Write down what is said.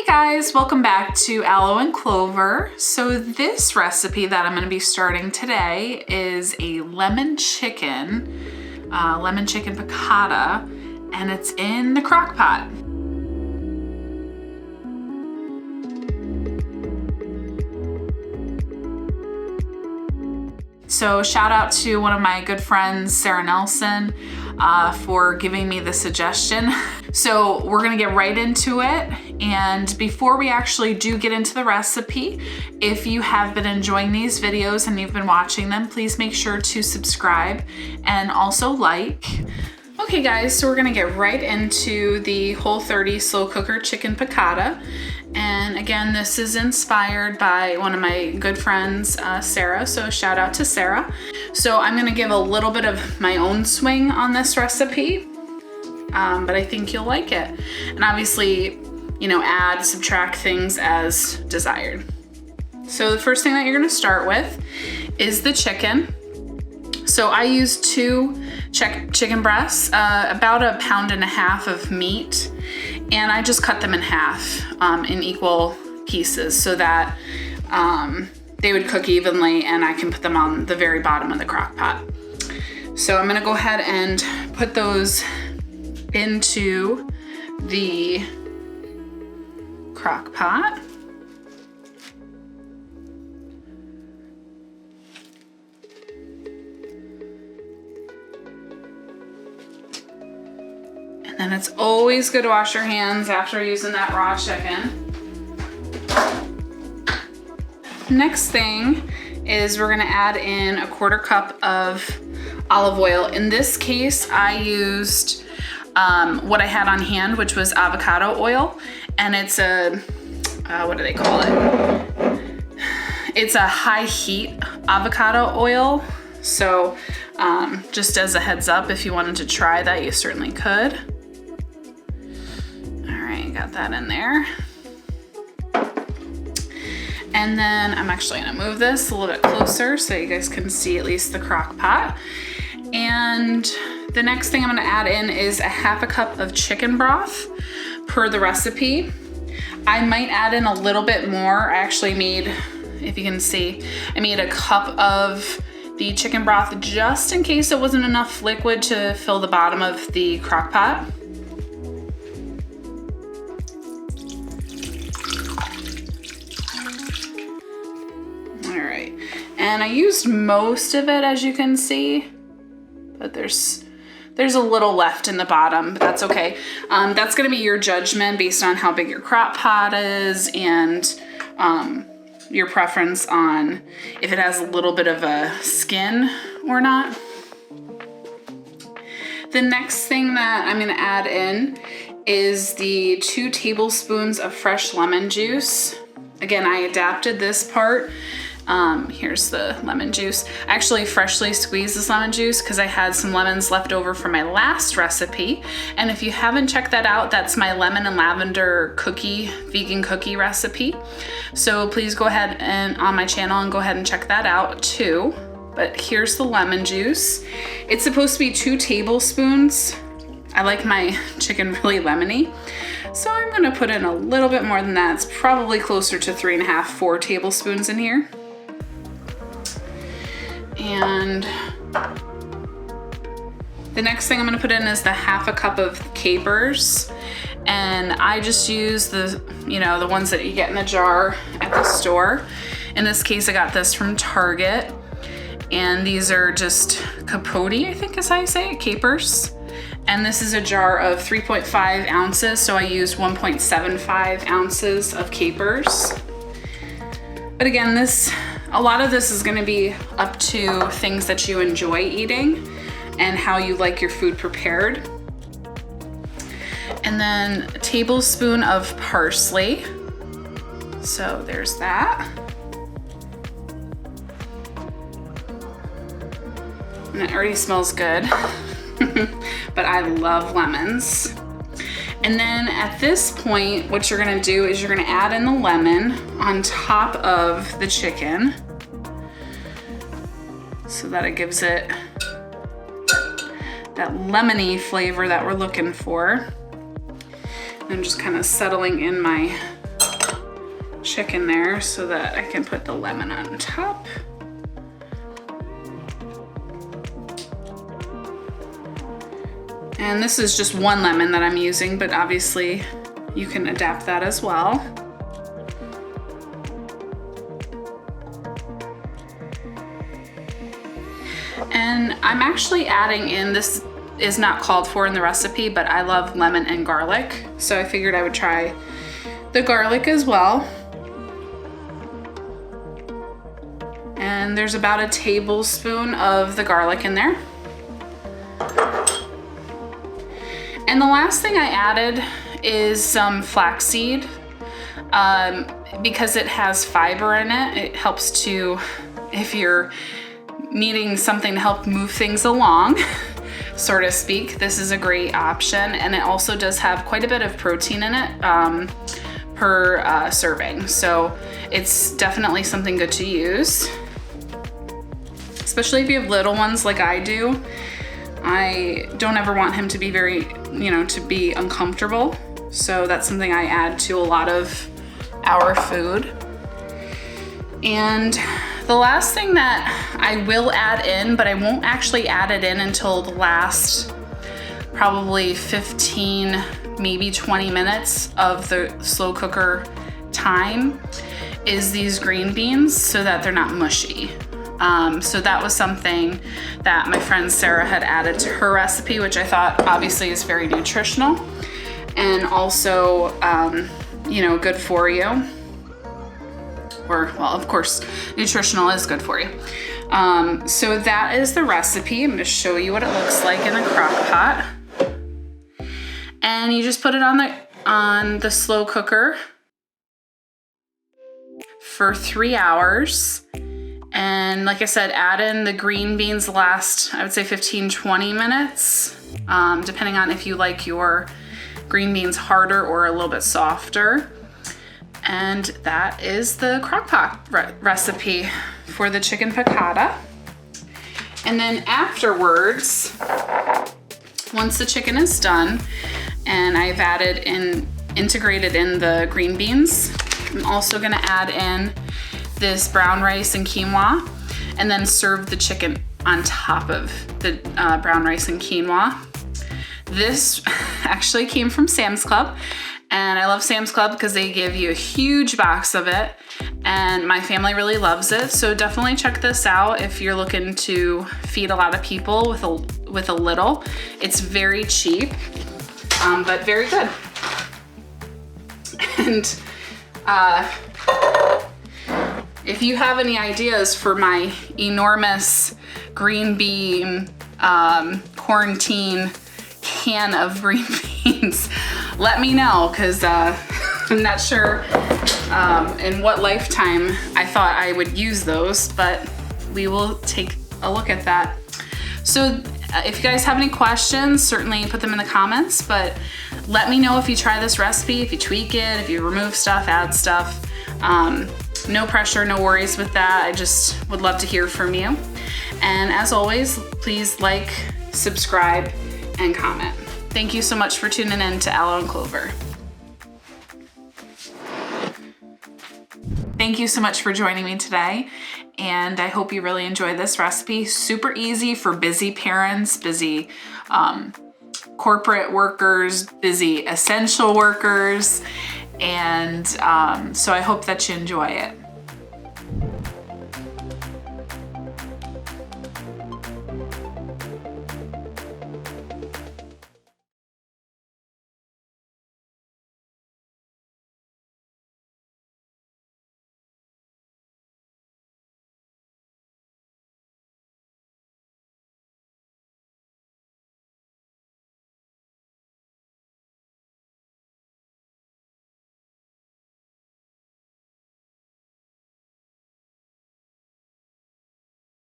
Hey guys, welcome back to Aloe and Clover. So this recipe that I'm going to be starting today is a lemon chicken piccata, and it's in the Crock-Pot. So shout out to one of my good friends, Sarah Nelson, for giving me the suggestion. So we're gonna get right into it. And before we actually do get into the recipe, if you have been enjoying these videos and you've been watching them, please make sure to subscribe and also like. Okay guys, so we're gonna get right into the Whole30 slow cooker chicken piccata. And again, this is inspired by one of my good friends, Sarah, so shout out to Sarah. So I'm gonna give a little bit of my own swing on this recipe, but I think you'll like it. And obviously, you know, add, subtract things as desired. So the first thing that you're gonna start with is the chicken. So I use 2 chicken breasts, about 1.5 pounds of meat, and I just cut them in half in equal pieces so that they would cook evenly and I can put them on the very bottom of the crock pot. So I'm gonna go ahead and put those into the crock pot. And it's always good to wash your hands after using that raw chicken. Next thing is we're gonna add in 1/4 cup of olive oil. In this case, I used what I had on hand, which was avocado oil. And it's a, what do they call it? It's a high heat avocado oil. So just as a heads up, if you wanted to try that, you certainly could. Got that in there. And then I'm actually gonna move this a little bit closer so you guys can see at least the crock pot. And the next thing I'm gonna add in is 1/2 cup of chicken broth per the recipe. I might add in a little bit more. I actually made, if you can see, I made 1 cup of the chicken broth just in case it wasn't enough liquid to fill the bottom of the crock pot. And I used most of it, as you can see, but there's a little left in the bottom, but that's okay. That's gonna be your judgment based on how big your crock pot is and your preference on if it has a little bit of a skin or not. The next thing that I'm gonna add in is the 2 tablespoons of fresh lemon juice. Again, I adapted this part. Here's the lemon juice. I actually freshly squeezed this lemon juice because I had some lemons left over from my last recipe. And if you haven't checked that out, that's my lemon and lavender cookie, vegan cookie recipe. So please go ahead and on my channel and go ahead and check that out too. But here's the lemon juice. It's supposed to be 2 tablespoons. I like my chicken really lemony. So I'm gonna put in a little bit more than that. It's probably closer to 3.5, 4 tablespoons in here. And the next thing I'm gonna put in is the 1/2 cup of capers. And I just use the, you know, the ones that you get in the jar at the store. In this case, I got this from Target. And these are just capote, I think is how you say it, capers. And this is a jar of 3.5 ounces, so I used 1.75 ounces of capers. But again, a lot of this is gonna be up to things that you enjoy eating and how you like your food prepared. And then a tablespoon of parsley. So there's that. And it already smells good. But I love lemons. And then at this point, what you're gonna do is you're gonna add in the lemon on top of the chicken so that it gives it that lemony flavor that we're looking for. I'm just kind of settling in my chicken there so that I can put the lemon on top. And this is just one lemon that I'm using, but obviously you can adapt that as well. And I'm actually adding in, this is not called for in the recipe, but I love lemon and garlic. So I figured I would try the garlic as well. And there's about a tablespoon of the garlic in there. And the last thing I added is some flax seed. Because it has fiber in it, it helps to, if you're needing something to help move things along, so to speak, this is a great option. And it also does have quite a bit of protein in it per serving. So it's definitely something good to use, especially if you have little ones like I do. I don't ever want him to be very, to be uncomfortable. So that's something I add to a lot of our food. And the last thing that I will add in, but I won't actually add it in until the last probably 15, maybe 20 minutes of the slow cooker time, is these green beans so that they're not mushy. So that was something that my friend Sarah had added to her recipe, which I thought obviously is very nutritional and also, good for you. Or, well, of course, nutritional is good for you. So that is the recipe. I'm gonna show you what it looks like in a crock pot. And you just put it on the slow cooker for 3 hours. And like I said, add in the green beans the last, I would say 15, 20 minutes, depending on if you like your green beans harder or a little bit softer. And that is the Crock-Pot recipe for the chicken piccata. And then afterwards, once the chicken is done and I've integrated in the green beans, I'm also gonna add in this brown rice and quinoa, and then serve the chicken on top of the brown rice and quinoa. This actually came from Sam's Club, and I love Sam's Club because they give you a huge box of it, and my family really loves it. So definitely check this out if you're looking to feed a lot of people with a little. It's very cheap, but very good. And if you have any ideas for my enormous green bean quarantine can of green beans, let me know, because I'm not sure in what lifetime I thought I would use those, but we will take a look at that. So if you guys have any questions, certainly put them in the comments, but let me know if you try this recipe, if you tweak it, if you remove stuff, add stuff. No pressure, no worries with that. I just would love to hear from you. And as always, please like, subscribe, and comment. Thank you so much for tuning in to Aloe and Clover. Thank you so much for joining me today, and I hope you really enjoyed this recipe. Super easy for busy parents, busy corporate workers, busy essential workers, and so I hope that you enjoy it.